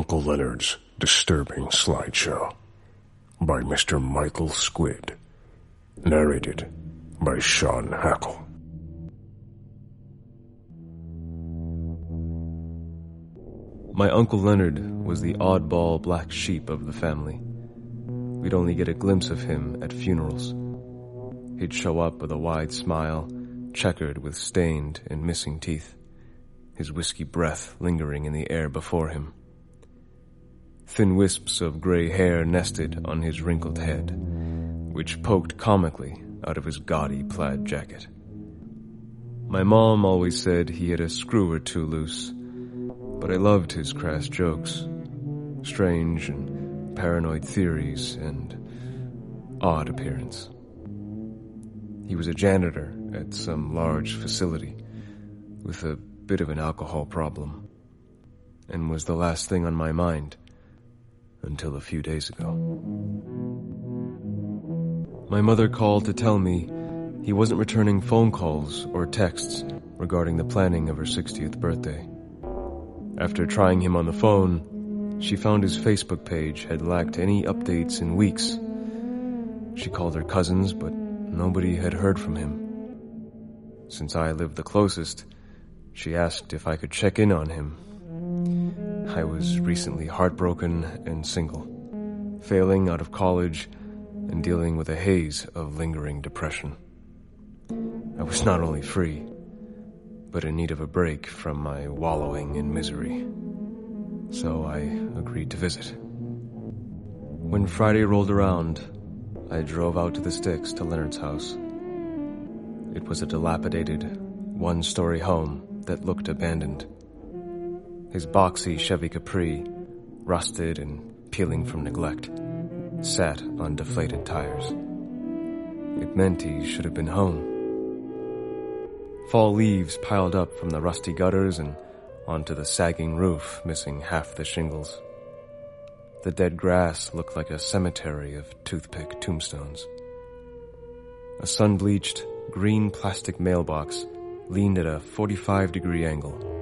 Uncle Leonard's Disturbing Slideshow by Mr. Michael Squid. Narrated by Sean Hackel. My Uncle Leonard was the oddball black sheep of the family. We'd only get a glimpse of him at funerals. He'd show up with a wide smile, checkered with stained and missing teeth, his whiskey breath lingering in the air before him. Thin wisps of gray hair nested on his wrinkled head, which poked comically out of his gaudy plaid jacket. My mom always said he had a screw or two loose, but I loved his crass jokes, strange and paranoid theories, and odd appearance. He was a janitor at some large facility with a bit of an alcohol problem, and was the last thing on my mind until a few days ago. My mother called to tell me he wasn't returning phone calls or texts regarding the planning of her 60th birthday. After trying him on the phone, she found his Facebook page had lacked any updates in weeks. She called her cousins, but nobody had heard from him. Since I lived the closest, she asked if I could check in on him. I was recently heartbroken and single, failing out of college and dealing with a haze of lingering depression. I was not only free, but in need of a break from my wallowing in misery. So I agreed to visit. When Friday rolled around, I drove out to the sticks to Leonard's house. It was a dilapidated, one-story home that looked abandoned. His boxy Chevy Capri, rusted and peeling from neglect, sat on deflated tires. It meant he should have been home. Fall leaves piled up from the rusty gutters and onto the sagging roof, missing half the shingles. The dead grass looked like a cemetery of toothpick tombstones. A sun-bleached, green plastic mailbox leaned at a 45-degree angle,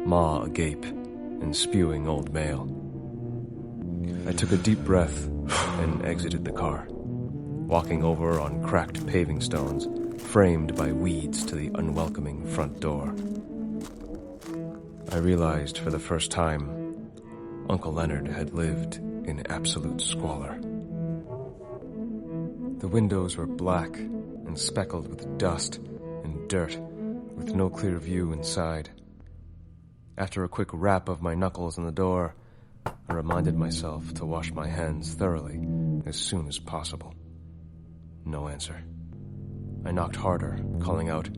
maw agape and spewing old mail. I took a deep breath and exited the car, walking over on cracked paving stones framed by weeds to the unwelcoming front door. I realized for the first time Uncle Leonard had lived in absolute squalor. The windows were black and speckled with dust and dirt, with no clear view inside. After a quick rap of my knuckles on the door, I reminded myself to wash my hands thoroughly as soon as possible. No answer. I knocked harder, calling out,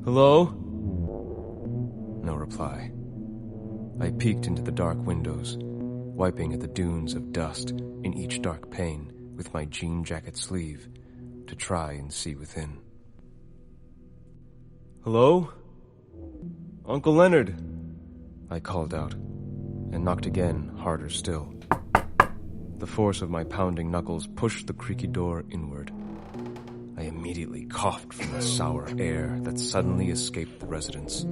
"Hello?" No reply. I peeked into the dark windows, wiping at the dunes of dust in each dark pane with my jean jacket sleeve to try and see within. "Hello? Uncle Leonard," I called out, and knocked again, harder still. The force of my pounding knuckles pushed the creaky door inward. I immediately coughed from the sour air that suddenly escaped the residence.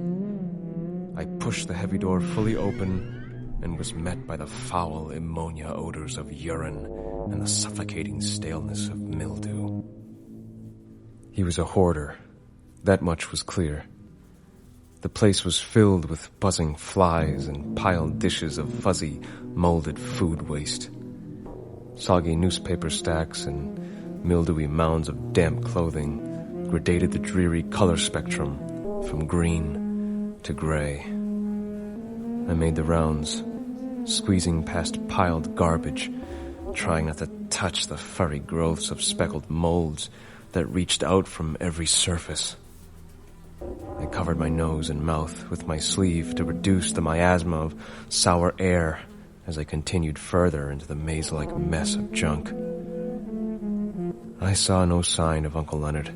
I pushed the heavy door fully open and was met by the foul ammonia odors of urine and the suffocating staleness of mildew. He was a hoarder. That much was clear. The place was filled with buzzing flies and piled dishes of fuzzy, molded food waste. Soggy newspaper stacks and mildewy mounds of damp clothing gradated the dreary color spectrum from green to gray. I made the rounds, squeezing past piled garbage, trying not to touch the furry growths of speckled molds that reached out from every surface. I covered my nose and mouth with my sleeve to reduce the miasma of sour air as I continued further into the maze-like mess of junk. I saw no sign of Uncle Leonard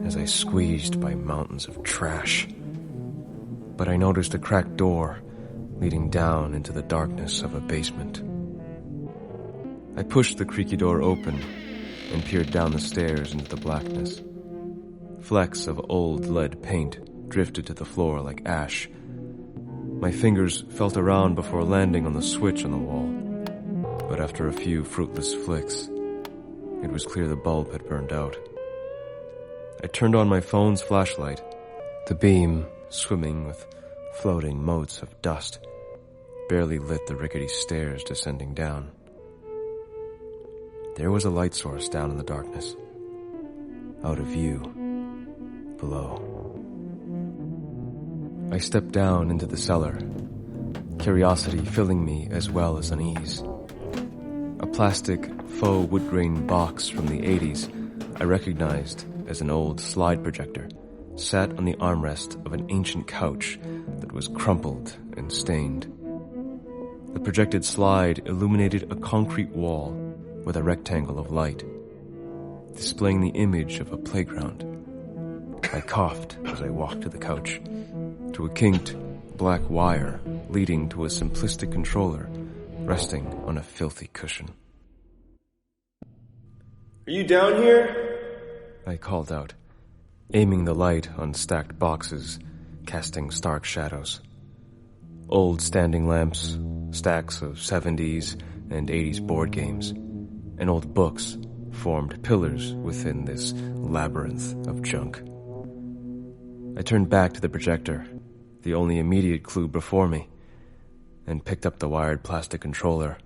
as I squeezed by mountains of trash, but I noticed a cracked door leading down into the darkness of a basement. I pushed the creaky door open and peered down the stairs into the blackness. Flecks of old lead paint drifted to the floor like ash. My fingers felt around before landing on the switch on the wall, but after a few fruitless flicks, it was clear the bulb had burned out. I turned on my phone's flashlight, the beam, swimming with floating motes of dust, barely lit the rickety stairs descending down. There was a light source down in the darkness, out of view, below. I stepped down into the cellar, curiosity filling me as well as unease. A plastic faux wood-grain box from the 80s I recognized as an old slide projector sat on the armrest of an ancient couch that was crumpled and stained. The projected slide illuminated a concrete wall with a rectangle of light, displaying the image of a playground. I coughed as I walked to the couch, to a kinked black wire leading to a simplistic controller resting on a filthy cushion. Are you down here? I called out, aiming the light on stacked boxes, casting stark shadows. Old standing lamps, stacks of 70s and 80s board games, and old books formed pillars within this labyrinth of junk. I turned back to the projector, the only immediate clue before me, and picked up the wired plastic controller.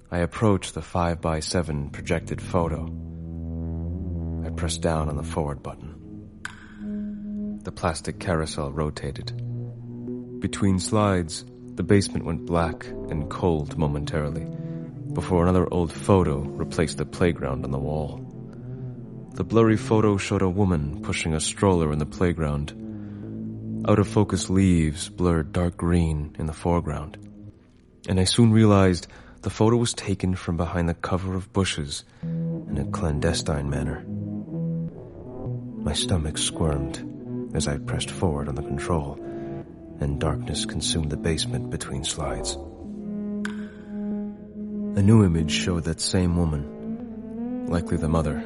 I approached the 5x7 projected photo. I pressed down on the forward button. The plastic carousel rotated. Between slides, the basement went black and cold momentarily, before another old photo replaced the playground on the wall. The blurry photo showed a woman pushing a stroller in the playground. Out-of-focus leaves blurred dark green in the foreground, and I soon realized the photo was taken from behind the cover of bushes in a clandestine manner. My stomach squirmed as I pressed forward on the control, and darkness consumed the basement between slides. A new image showed that same woman, likely the mother,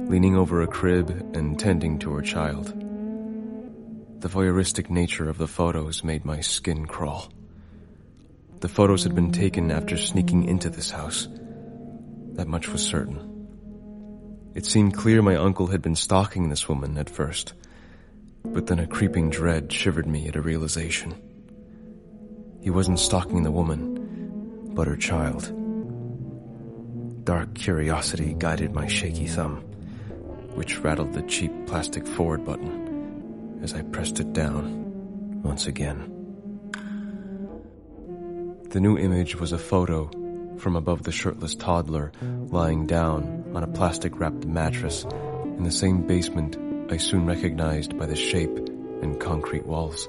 leaning over a crib and tending to her child. The voyeuristic nature of the photos made my skin crawl. The photos had been taken after sneaking into this house. That much was certain. It seemed clear my uncle had been stalking this woman at first, but then a creeping dread shivered me at a realization. He wasn't stalking the woman, but her child. Dark curiosity guided my shaky thumb, which rattled the cheap plastic forward button as I pressed it down once again. The new image was a photo from above the shirtless toddler lying down on a plastic-wrapped mattress in the same basement I soon recognized by the shape and concrete walls.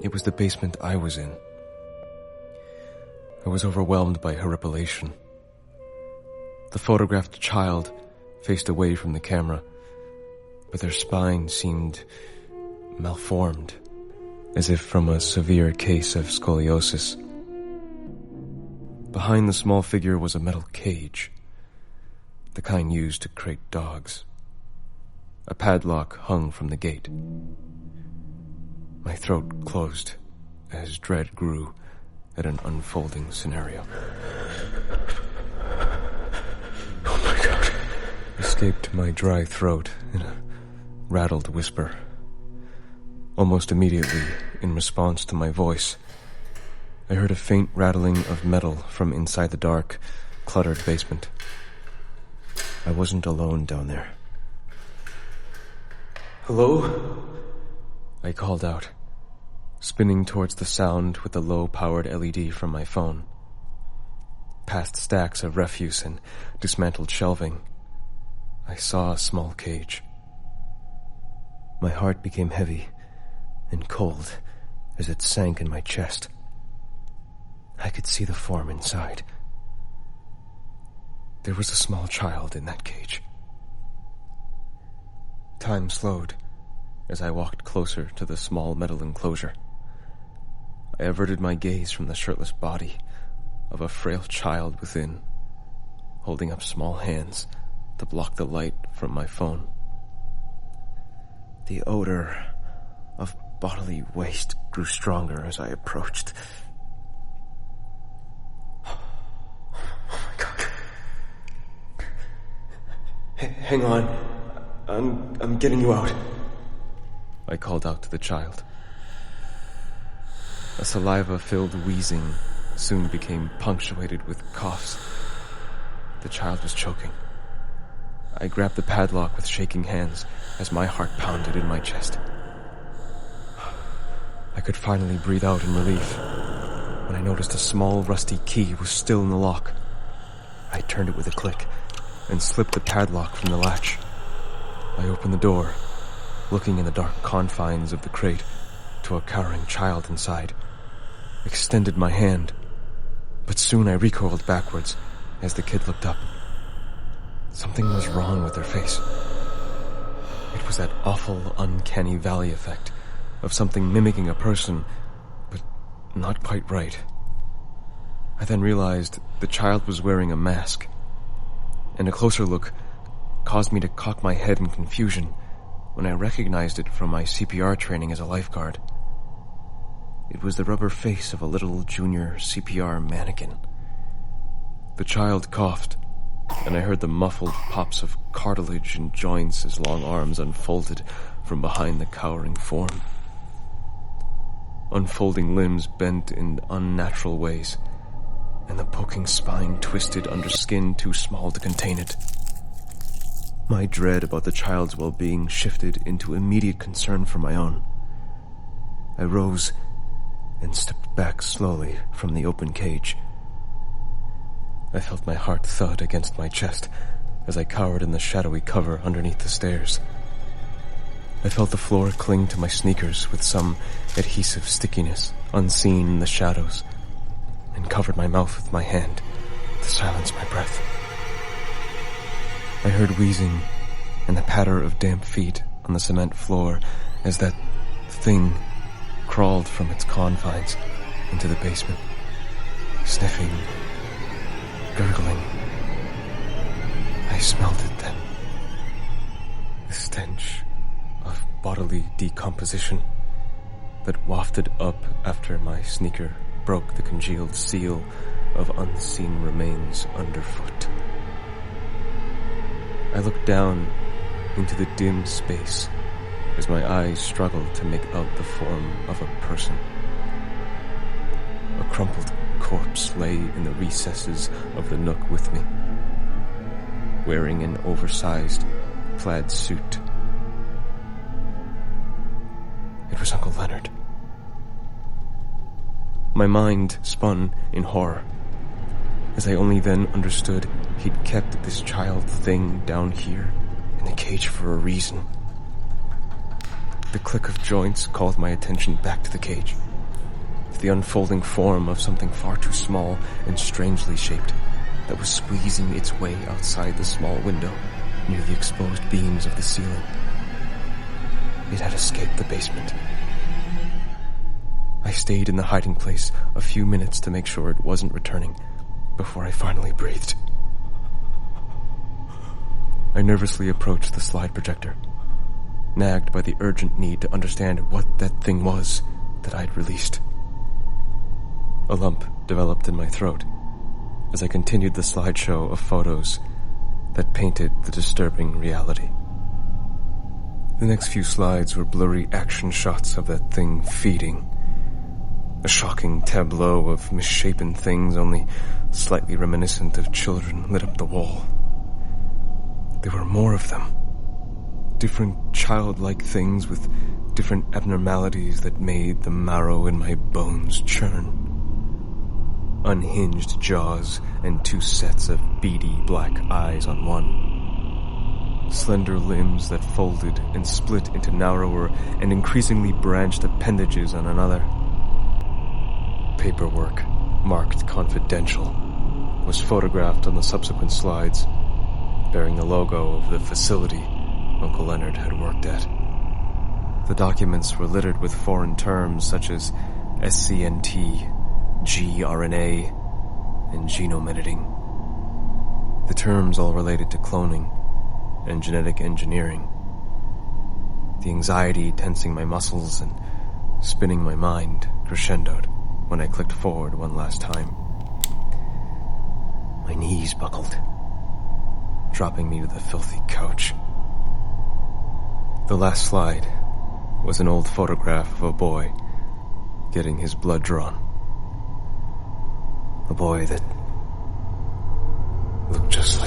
It was the basement I was in. I was overwhelmed by horripilation. The photographed child faced away from the camera, but their spine seemed malformed, as if from a severe case of scoliosis. Behind the small figure was a metal cage, the kind used to crate dogs. A padlock hung from the gate. My throat closed as dread grew at an unfolding scenario. Oh my God. Escaped my dry throat in a rattled whisper. Almost immediately, in response to my voice, I heard a faint rattling of metal from inside the dark, cluttered basement. I wasn't alone down there. Hello? I called out, spinning towards the sound with the low-powered LED from my phone. Past stacks of refuse and dismantled shelving, I saw a small cage. My heart became heavy and cold as it sank in my chest. I could see the form inside. There was a small child in that cage. Time slowed as I walked closer to the small metal enclosure. I averted my gaze from the shirtless body of a frail child within, holding up small hands to block the light from my phone. The odor of bodily waste grew stronger as I approached. Oh my God. Hang on. I'm getting you out. I called out to the child. A saliva-filled wheezing soon became punctuated with coughs. The child was choking. I grabbed the padlock with shaking hands as my heart pounded in my chest. I could finally breathe out in relief when I noticed a small rusty key was still in the lock. I turned it with a click and slipped the padlock from the latch. I opened the door, looking in the dark confines of the crate to a cowering child inside. Extended my hand, but soon I recoiled backwards as the kid looked up. Something was wrong with her face. It was that awful, uncanny valley effect of something mimicking a person, but not quite right. I then realized the child was wearing a mask, and a closer look caused me to cock my head in confusion when I recognized it from my CPR training as a lifeguard. It was the rubber face of a little junior CPR mannequin. The child coughed, and I heard the muffled pops of cartilage and joints as long arms unfolded from behind the cowering form. Unfolding limbs bent in unnatural ways, and the poking spine twisted under skin too small to contain it. My dread about the child's well-being shifted into immediate concern for my own. I rose and stepped back slowly from the open cage. I felt my heart thud against my chest as I cowered in the shadowy cover underneath the stairs. I felt the floor cling to my sneakers with some adhesive stickiness unseen in the shadows, and covered my mouth with my hand to silence my breath. I heard wheezing and the patter of damp feet on the cement floor as that thing crawled from its confines into the basement, sniffing, gurgling. I smelled it then. The stench of bodily decomposition that wafted up after my sneaker broke the congealed seal of unseen remains underfoot. I looked down into the dim space as my eyes struggled to make out the form of a person. A crumpled corpse lay in the recesses of the nook with me, wearing an oversized plaid suit. It was Uncle Leonard. My mind spun in horror, as I only then understood he'd kept this child thing down here in the cage for a reason. The click of joints called my attention back to the cage, to the unfolding form of something far too small and strangely shaped that was squeezing its way outside the small window near the exposed beams of the ceiling. It had escaped the basement. I stayed in the hiding place a few minutes to make sure it wasn't returning before I finally breathed. I nervously approached the slide projector, nagged by the urgent need to understand what that thing was that I'd released. A lump developed in my throat as I continued the slideshow of photos that painted the disturbing reality. The next few slides were blurry action shots of that thing feeding. A shocking tableau of misshapen things only slightly reminiscent of children lit up the wall. There were more of them. Different childlike things with different abnormalities that made the marrow in my bones churn. Unhinged jaws and two sets of beady black eyes on one. Slender limbs that folded and split into narrower and increasingly branched appendages on another. Paperwork, marked confidential, was photographed on the subsequent slides, bearing the logo of the facility Uncle Leonard had worked at. The documents were littered with foreign terms such as SCNT, gRNA, and genome editing. The terms all related to cloning and genetic engineering. The anxiety tensing my muscles and spinning my mind crescendoed when I clicked forward one last time. My knees buckled, dropping me to the filthy couch. The last slide was an old photograph of a boy getting his blood drawn. A boy that looked just like